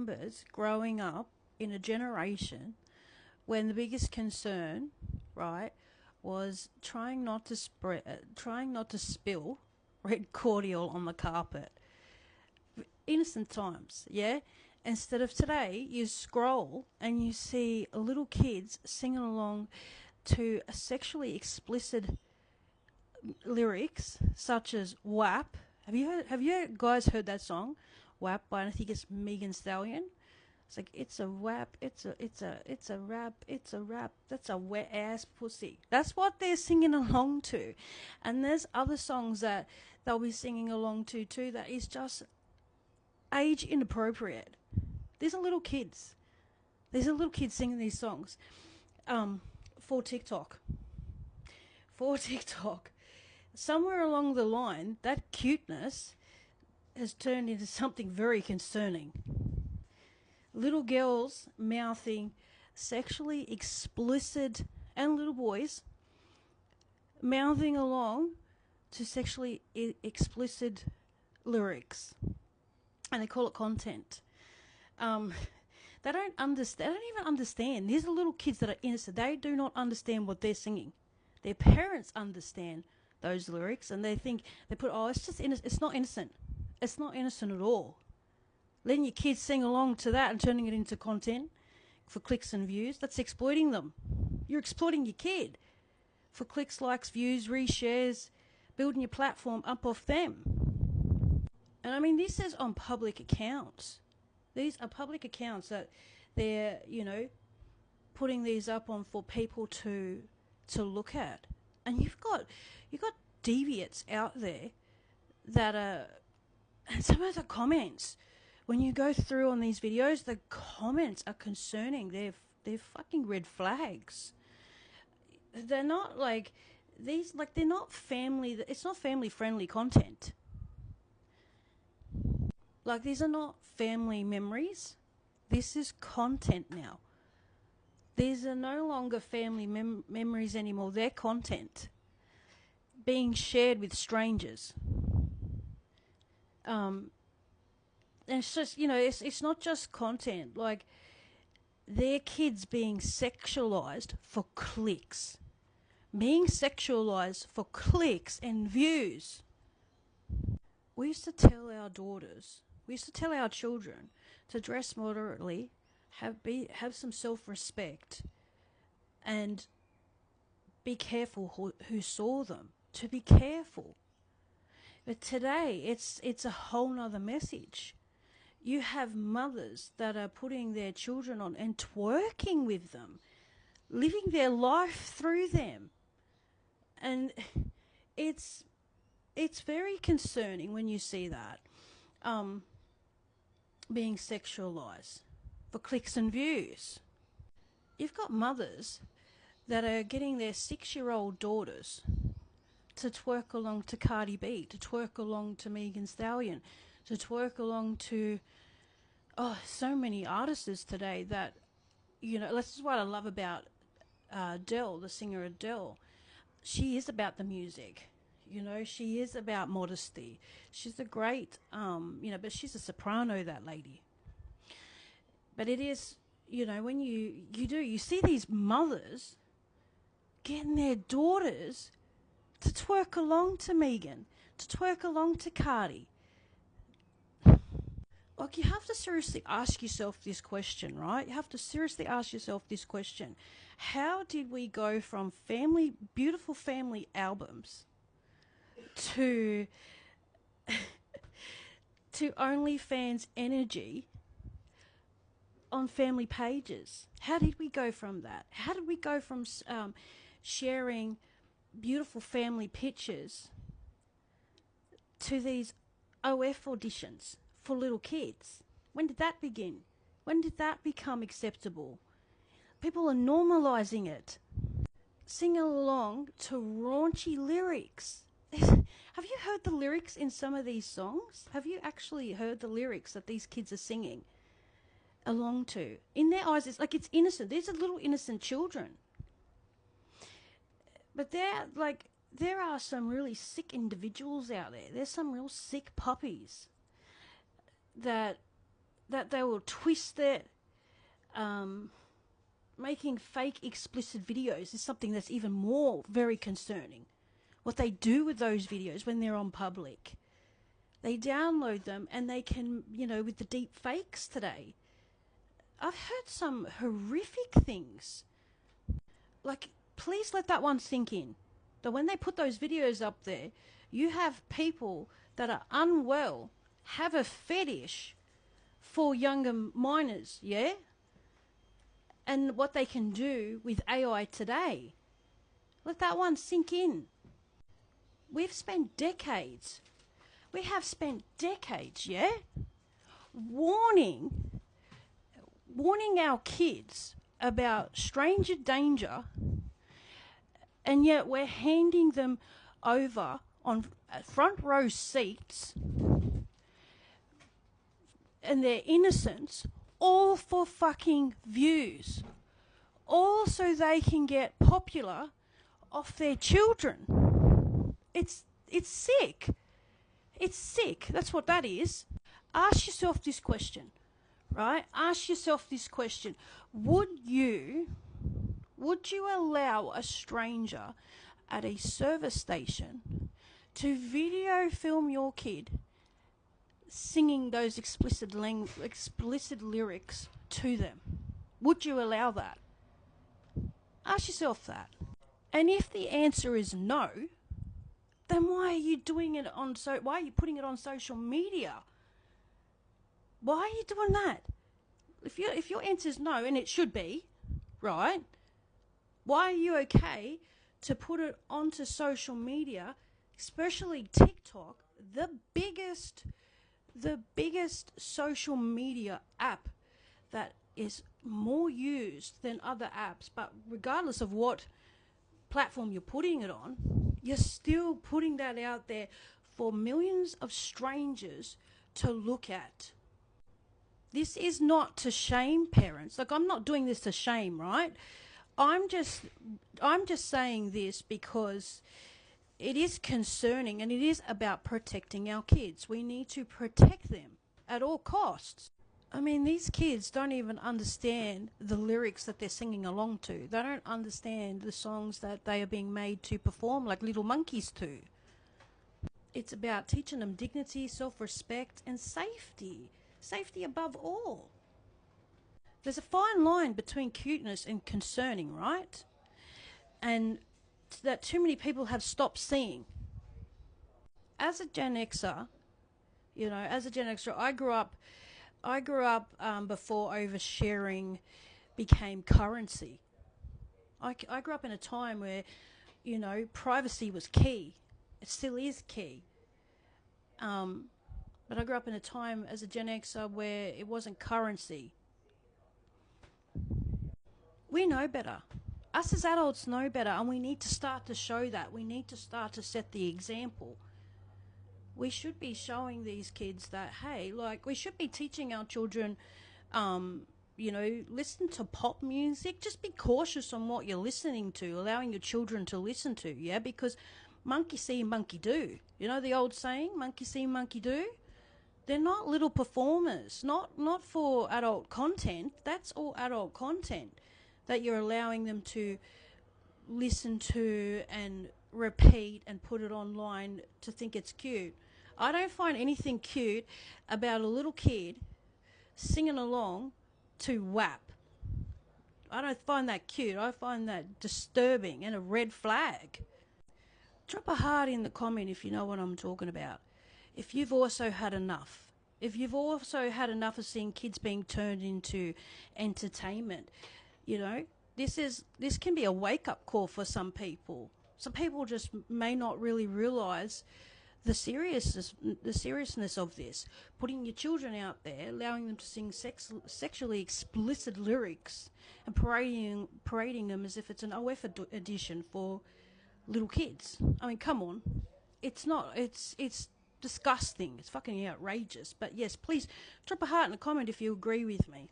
remembers growing up in a generation when the biggest concern, right, was trying not to spill red cordial on the carpet. Innocent times, yeah? Instead of today, you scroll and you see little kids singing along to a sexually explicit lyrics such as WAP. Have you guys heard that song? WAP by, I think it's Megan Stallion. It's like, it's a WAP, it's a rap, it's a rap, that's a wet ass pussy. That's what they're singing along to. And there's other songs that they'll be singing along to too that is just age inappropriate. These are little kids. These are little kids singing these songs for TikTok. For TikTok. Somewhere along the line, that cuteness has turned into something very concerning. Little girls mouthing sexually explicit, and little boys mouthing along to sexually explicit lyrics, and they call it content. They don't understand. They don't even understand. These are little kids that are innocent. They do not understand what they're singing. Their parents understand those lyrics, and they think they put, oh, it's just innocent. It's not innocent. It's not innocent at all. Letting your kids sing along to that and turning it into content for clicks and views, that's exploiting them. You're exploiting your kid for clicks, likes, views, reshares, building your platform up off them. And I mean, this is on public accounts. These are public accounts that they're, putting these up on for people to look at. And you've got deviates out there that are, and some of the comments, when you go through on these videos, the comments are concerning. They're fucking red flags. They're not like these, like they're not family. It's not family friendly content. Like, these are not family memories. This is content now. These are no longer family memories anymore. They're content being shared with strangers. And it's just, it's not just content. Like, they're kids being sexualized for clicks. Being sexualized for clicks and views. We used to tell our daughters, we used to tell our children to dress moderately, have some self-respect, and be careful who saw them. To be careful. But today, it's a whole nother message. You have mothers that are putting their children on and twerking with them, living their life through them. And it's very concerning when you see that being sexualized for clicks and views. You've got mothers that are getting their 6-year-old daughters to twerk along to Cardi B, to twerk along to Megan Stallion, to twerk along to so many artists today that, this is what I love about Adele, the singer Adele. She is about the music. She is about modesty. She's a great, but she's a soprano, that lady. But it is, when you see these mothers getting their daughters to twerk along to Megan, to twerk along to Cardi. Like, you have to seriously ask yourself this question, right? You have to seriously ask yourself this question. How did we go from beautiful family albums to OnlyFans energy on family pages? How did we go from that? How did we go from sharing beautiful family pictures to these OF auditions for little kids? When did that begin? When did that become acceptable? People are normalizing it. Singing along to raunchy lyrics. Have you heard the lyrics in some of these songs? Have you actually heard the lyrics that these kids are singing along to? In their eyes, it's like it's innocent. These are little innocent children. But there are some really sick individuals out there. There's some real sick puppies that that they will twist it. Making fake explicit videos is something that's even more very concerning. What they do with those videos when they're on public. They download them and they can, with the deep fakes today. I've heard some horrific things. Like, please let that one sink in. That when they put those videos up there, you have people that are unwell, have a fetish for younger minors, yeah? And what they can do with AI today. Let that one sink in. We have spent decades, yeah, warning our kids about stranger danger, and yet we're handing them over on front row seats and their innocence, all for fucking views, all so they can get popular off their children. It's sick. It's sick. That's what that is. Ask yourself this question, right? Ask yourself this question. Would you allow a stranger at a service station to video film your kid singing those explicit lyrics to them? Would you allow that? Ask yourself that. And if the answer is no, then why are you doing it why are you putting it on social media? Why are you doing that? If your answer is no, and it should be, right? Why are you okay to put it onto social media, especially TikTok, the biggest social media app that is more used than other apps, but regardless of what platform you're putting it on, you're still putting that out there for millions of strangers to look at. This is not to shame parents. Like, I'm not doing this to shame, right? I'm just saying this because it is concerning, and it is about protecting our kids. We need to protect them at all costs. I mean, these kids don't even understand the lyrics that they're singing along to. They don't understand the songs that they are being made to perform like little monkeys to. It's about teaching them dignity, self-respect, and safety. Safety above all. There's a fine line between cuteness and concerning, right? And that too many people have stopped seeing. As a Gen Xer, I grew up before oversharing became currency. I grew up in a time where, privacy was key. It still is key. But I grew up in a time as a Gen Xer where it wasn't currency. We know better. Us as adults know better, and we need to start to show that. We need to start to set the example. We should be showing these kids that, hey, we should be teaching our children, listen to pop music. Just be cautious on what you're listening to, allowing your children to listen to, yeah? Because monkey see, monkey do. You know the old saying, monkey see, monkey do? They're not little performers, not for adult content. That's all adult content that you're allowing them to listen to and repeat and put it online to think it's cute. I don't find anything cute about a little kid singing along to WAP. I don't find that cute. I find that disturbing and a red flag. Drop a heart in the comment if you know what I'm talking about. If you've also had enough. If you've also had enough of seeing kids being turned into entertainment, this can be a wake-up call for some people. Some people just may not really realise the seriousness of this. Putting your children out there, allowing them to sing sexually explicit lyrics, and parading them as if it's an OF edition for little kids. I mean, come on. It's not. It's disgusting. It's fucking outrageous. But yes, please drop a heart in the comment if you agree with me.